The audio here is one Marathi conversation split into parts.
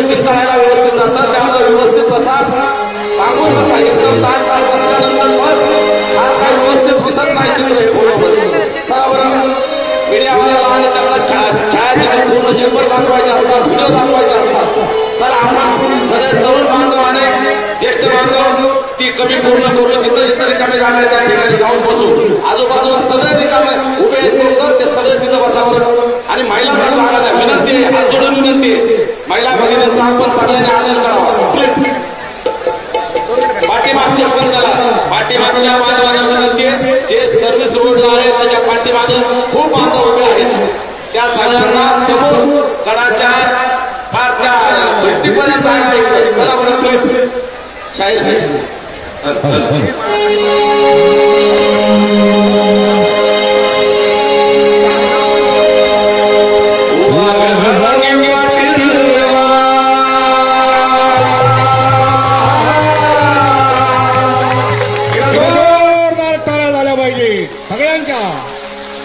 शूटिंग करायला व्यवस्थित जातं, त्यामुळे व्यवस्थित बसा, सांगून बसा. एकदम ताट ताट बसल्यानंतर हा काय व्यवस्थित दिसत नाही चित्र हे फोटोमध्ये. चला बरं, मीडियावाल्याला आणि त्यांना छायाचित्र पूर्ण जेवर दाखवायचे असतात, व्हिडिओ दाखवायचे असतात. चला आपण सगळे तरुण बांधव आणि ज्येष्ठ बांधव ती कमी पूर्ण करू. जिथं जिथं रिकामे जागा आहे त्या ठिकाणी जाऊन बसू. आजूबाजूला सगळे रिकामे उभे आहेत ते सगळे तिथं बसावं. आणि महिलांना जागा द्या, विनंती आहे, हात जोडून विनंती आहे. महिला भगिनींचा आपण सगळ्यांनी आदर करावा. पाठीमागच्या पण चला, पाठीमागच्या बांधवांना विनंती आहे, जे सर्व्हिस रोडला आहे त्याच्या पाठीमागे खूप बांधव उभे आहेत, त्या सगळ्यांना समोर कडाच्या फार त्या भेटीपर्यंत जागा आहे. चला बरं प्लीज शाहीर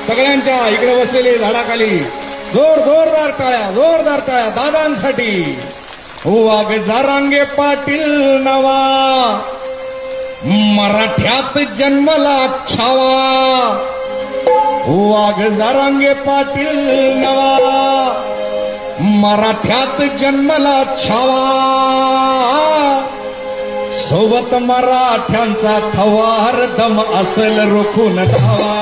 सगळ्यांच्या इकडे बसलेले झाडाखाली जोरदार टाळ्या दादांसाठी. वाघ जारांगे पाटील नवा मराठ्यात जन्मला छावा. वाघ जारांगे पाटील नवा मराठ्यात जन्मला छावा. सोबत मराठ्यांचा थवार दम असल रोखून धावा.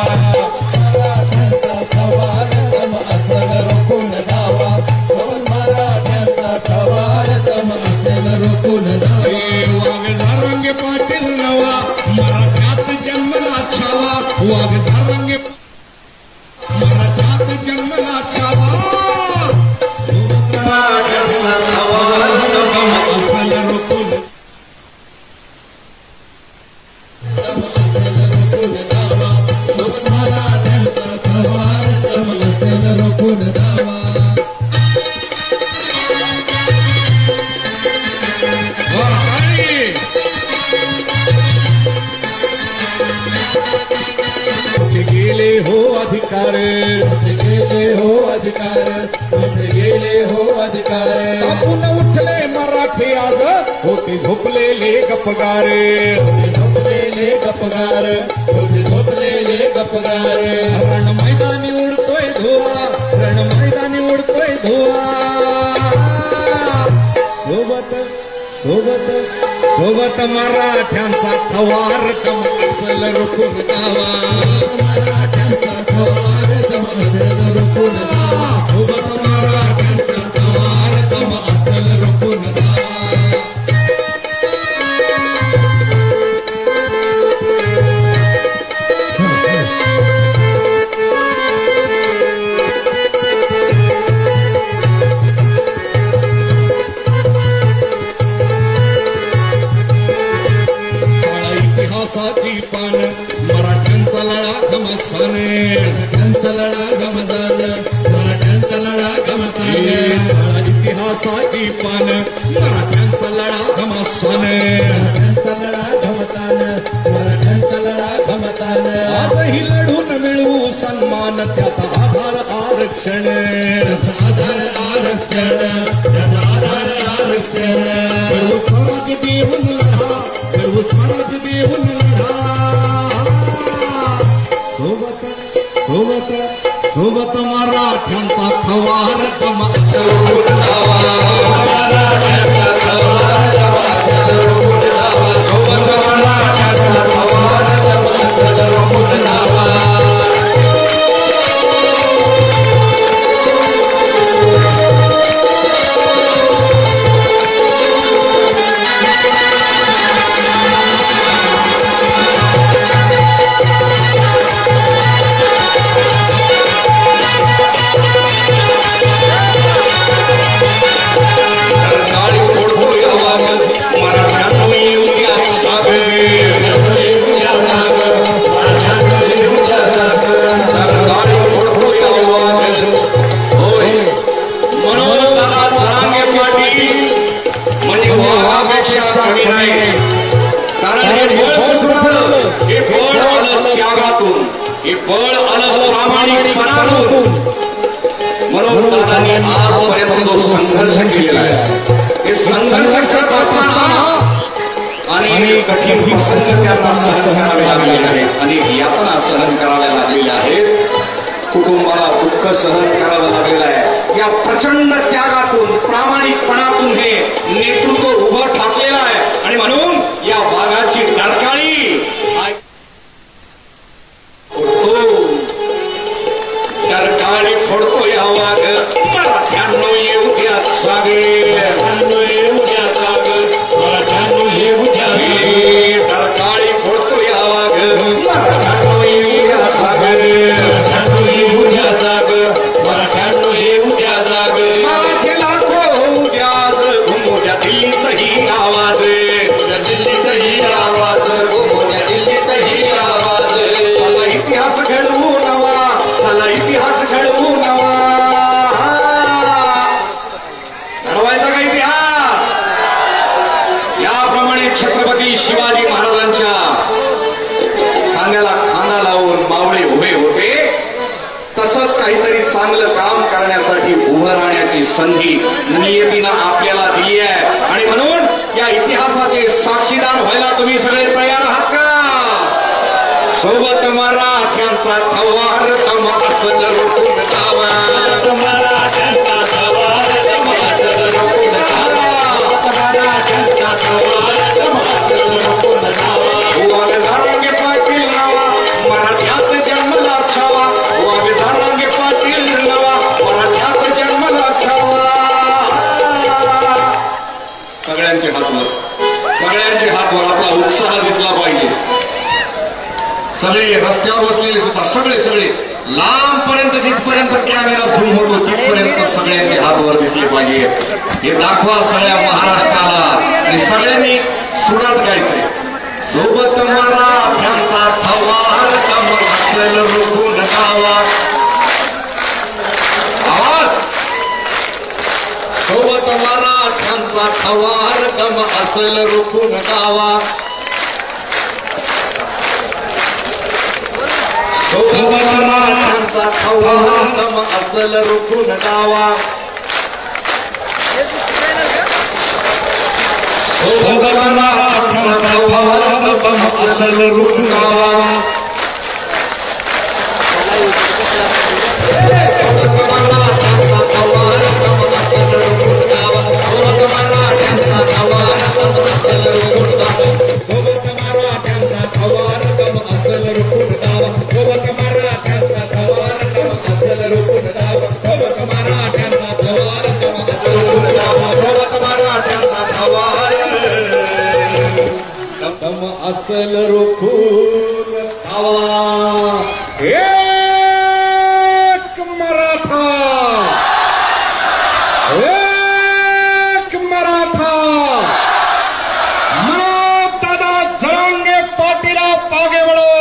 वाघ पाटील नवा मराठ्यात जन्मला छावा. वाघ जारांगे मराठ्यात जन्मला छावा. गेले हो अधिकार, गेले हो अधिकार, गेले हो अधिकार. आपण उठले मराठी आज होते झोपलेले गपगार. झोपलेले गपगार, होते झोपलेले गपगार. रण मैदानी उडतोय धुवा, रण मैदानी उडतोय धुवा. सोबत सोबत सोबत मराठ्यांचा थवार दम असल रोखून जावा. मराठ्यांचा थवार दम असल रोखून जावा. सोबत मराठ्यांचा थवार दम असल रोखून जावा. इतिहासाची पान मराठ्यांचा लढा घमसाने. मराठ्यांचा लढा घमसान, मराठ्यांचा लढा घमसाने. इतिहासाची पान मराठ्यांचा लढा घमसाने. मराठ्यांचा लढा घमसान, मराठ्यांचा लढा घमसान. आजही लढून मिळवू सन्मान त्याचा आधार आरक्षण. आधार आरक्षण, त्याचा आधार आरक्षण. स्वराज देऊन लढा, स्वराज देऊन लढा. सोबत सोबत सोबत मराठ्यांचा थवार दम असल रोखून जावा. मराठ्यांचा थवार दम असल रोखून जावा. सोबत मराठ्यांचा थवार दम असल रोखून जावा. हे बळ आलं प्रामाणिकपणातून. म्हणून दादांनी आजपर्यंत जो संघर्ष केलेला आहे संघर्ष करत असताना अनेक कठीण प्रसंग त्यांना सहन करावे लागलेले आहेत, अनेक यातना सहन कराव्या लागलेल्या आहेत, कुटुंबाला दुःख सहन करावं लागलेलं आहे. या प्रचंड त्यागातून प्रामाणिकपणातून हे नेतृत्व उभं ठाकलेलं आहे आणि म्हणून या वाघाची डरकाळी डरकाळी फोडतो या वाघ मराठ्यांनो येऊ द्या सागे डरकाळी फोडतो या वाघ मराठ्यांनो येऊ द्या सागे इतिहास घडवू नवा, चला इतिहास घडवू नवा. घडवायचा का इतिहास? ज्याप्रमाणे छत्रपती शिवाजी महाराजांच्या खांद्याला खांदा लावून मावळे उभे होते, तसंच काहीतरी चांगलं काम करण्यासाठी उभं राहण्याची संधी नियतीनं आपल्याला दिली आहे आणि म्हणून या इतिहासाचे साक्षीदार व्हायला तुम्ही सगळे तयार आहात का? सोबत मराठ्यांचा थवार तम असल रोखून जावा, मराठ्यांचा थवार तम असल रोखून जावा, मराठ्यांचा थवार तम असल रोखून जावा. वाघजारांगे पाटील नावा मराठ्यात जन्मला छावा, वाघजारांगे पाटील नावा मराठ्यात जन्मला छावा. सगळ्यांचे हात वर, सगळ्यांचे हात वर. आपला उत्साह दिसला पाहिजे. सगळे रस्त्यावर बसलेले सुद्धा सगळे लांबपर्यंत जिथपर्यंत कॅमेरा झूम होतो तिथपर्यंत सगळ्यांचे हात वर दिसले पाहिजे. हे दाखवा सगळ्या महाराष्ट्राला आणि सगळ्यांनी सुरात गायचंय. सोबत मराठ्यांचा थवार तम असल रोखून जावा. आवाज. सोबत मराठ्यांचा थवार तम असल रोखून जावा. सोबत मराठ्यांचा थवार तम असल रोखून जावा. सोबत मराठ्यांचा थवार तम असल रोखून जावा. सोबत मराठ्यांचा थवार तम असल रोखून जावा. सोबत मराठ्यांचा थवार तम असल रोखून जावा. सोबत मराठ्यांचा थवार तम असल रोखून जावा. सोबत मराठ्यांचा थवार तम असल रोखून जावा. सोबत मराठ्यांचा थवार तम असल रोखून जावा. सोबत मराठ्यांचा थवार तम असल रोखून जावा. एक मराठा, एक मराठा. दादा जरांगे पाटीला मागे वळो.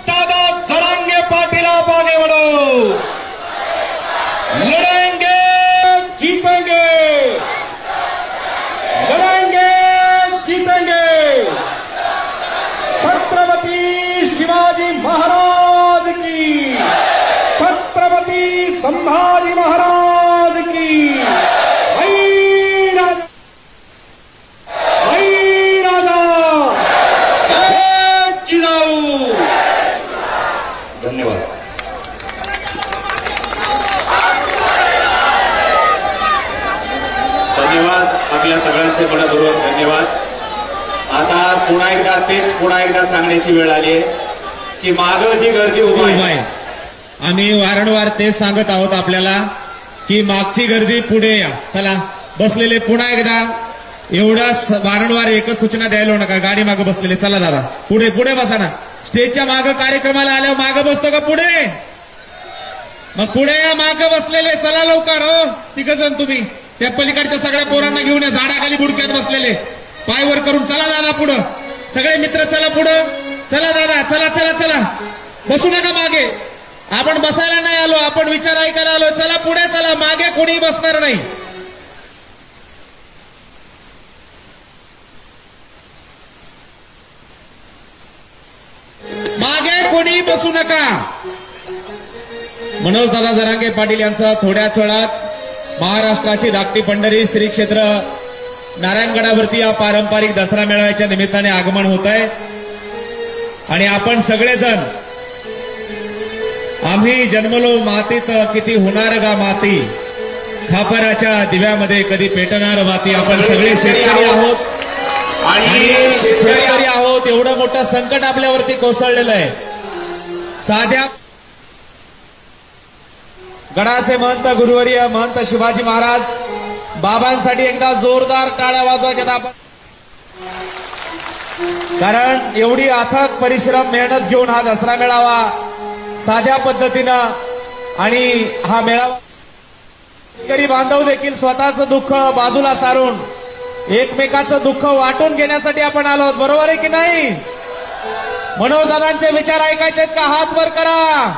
दादा जरांगे पाटीला मागे वळो. लढेंगे जीतेंगे, लढेंगे जीतेंगे. छत्रपती शिवाजी महाराज की, छत्रपती संभाजी महाराज की. आई राजा, आई राजा, जय जिजाऊ. धन्यवाद. धन्यवाद. आपल्या सगळ्यांचे मनपूर्वक धन्यवाद. आता पुन्हा एकदा सांगण्याची वेळ आली आहे की मागं जी गर्दी उभी आहे, आम्ही वारंवार तेच सांगत आहोत आपल्याला की मागची गर्दी पुढे या. चला बसलेले पुन्हा एकदा एवढा वारंवार एकच सूचना द्यायला नका. गाडी मागे बसलेले चला दादा पुढे पुढे बसा ना. स्टेजच्या मागं कार्यक्रमाला आल्यावर मागं बसतो का पुढे? मग पुढे या मागं बसलेले. चला लवकर. हो तिघजण तुम्ही त्या पलीकडच्या सगळ्या पोरांना घेऊन या. झाडाखाली बुडक्यात बसलेले पाय वर करून. चला दादा पुढं. सगळे मित्र चला पुढं. चला दादा चला चला चला. बसू नका मागे. आपण बसायला नाही आलो, आपण विचार ऐकायला आलो. चला पुढे चला. मागे कोणी बसणार नाही. मागे कोणी बसू नका. मनोज दादा जरांगे पाटील यांचा थोड्याच वेळात महाराष्ट्राची धाकटी पंढरी श्री क्षेत्र नारायणगडावरती या पारंपरिक दसरा मेळाव्याच्या निमित्ताने आगमन होत आहे आणि आपण सगळेजण आम्ही जन्मलो मातीत किती होणार गा माती खापराच्या दिव्यामध्ये कधी पेटणार माती. आपण सगळे शेतकरी आहोत आणि शेतकरी आहोत. एवढं मोठं संकट आपल्यावरती कोसळलेलं आहे. साध्या गडाचे महंत गुरुवर्य महंत शिवाजी महाराज बाबांसाठी एकदा जोरदार टाळ्या वाजवायच्या आपण, कारण एवढी अथक परिश्रम मेहनत घेऊन हा दसरा मेळावा साध्या पद्धतीनं आणि हा मेळावा शेतकरी बांधव देखील स्वतःचं दुःख बाजूला सारून एकमेकाचं दुःख वाटून घेण्यासाठी आपण आलो आहोत. बरोबर आहे की नाही? मनोजदादांचे विचार ऐकायचे का? हात वर करा.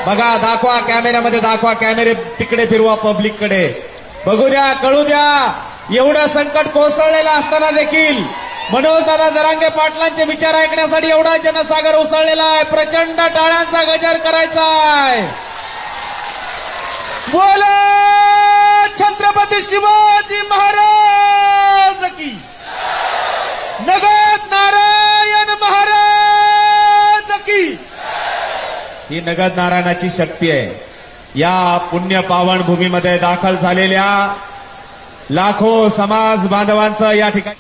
बघा, दाखवा कॅमेऱ्यामध्ये, दाखवा. कॅमेरे तिकडे फिरवा, पब्लिककडे बघू द्या, कळू द्या. एवढं संकट कोसळलेलं असताना देखील मनोजदादा जरांगे पाटलांचे विचार ऐकण्यासाठी एवढा जनसागर उसळलेला आहे. प्रचंड टाळ्यांचा गजर करायचा आहे. बोला छत्रपती शिवाजी महाराज की, नगद नारायण महाराज की. ही नगद नारायणाची शक्ती आहे. या पुण्य पावन भूमीमध्ये दाखल झालेल्या लाखो समाज बांधवांचं या ठिकाणी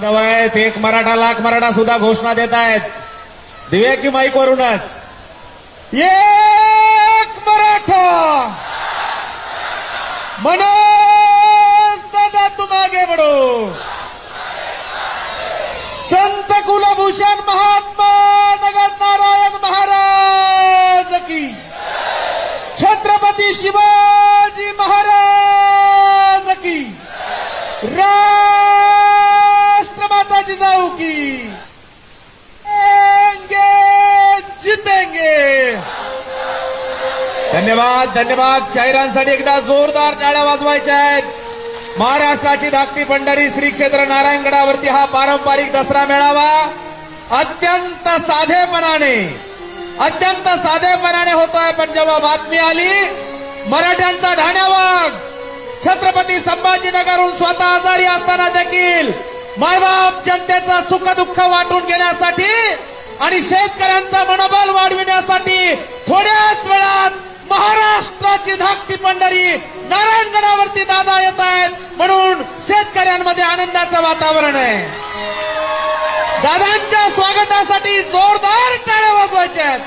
आहेत. एक मराठा लाख मराठा सुद्धा घोषणा देत आहेत. दिवे की माईक वरूनच, एक मराठा मनोज दादा तुम आगे बढ़ो. संत कुलभूषण महात्मा नगद नारायण महाराज की, छत्रपती शिवाजी महाराज की, राष्ट्रमाता जिजाऊ की. जितेंगे. धन्यवाद, धन्यवाद. शाहिरांसाठी एकदा जोरदार टाळ्या वाजवायच्या आहेत. महाराष्ट्राची धाकटी पंढरी श्री क्षेत्र नारायणगडावरती हा पारंपरिक दसरा मेळावा अत्यंत साधेपणाने होतोय. पण जेव्हा बातमी आली मराठ्यांचा ढाण्यावाग छत्रपती संभाजीनगरहून स्वतः आजारी असताना देखील मायबाप जनतेचं सुख दुःख वाटून घेण्यासाठी आणि शेतकऱ्यांचं मनोबल वाढविण्यासाठी थोड्याच वेळात महाराष्ट्राची धाकटी पंढरी नारायणगडावरती दादा येत आहेत. म्हणून शेतकऱ्यांमध्ये आनंदाचं वातावरण आहे. दादांच्या स्वागतासाठी जोरदार टाळ्या वाजवायच्या आहेत.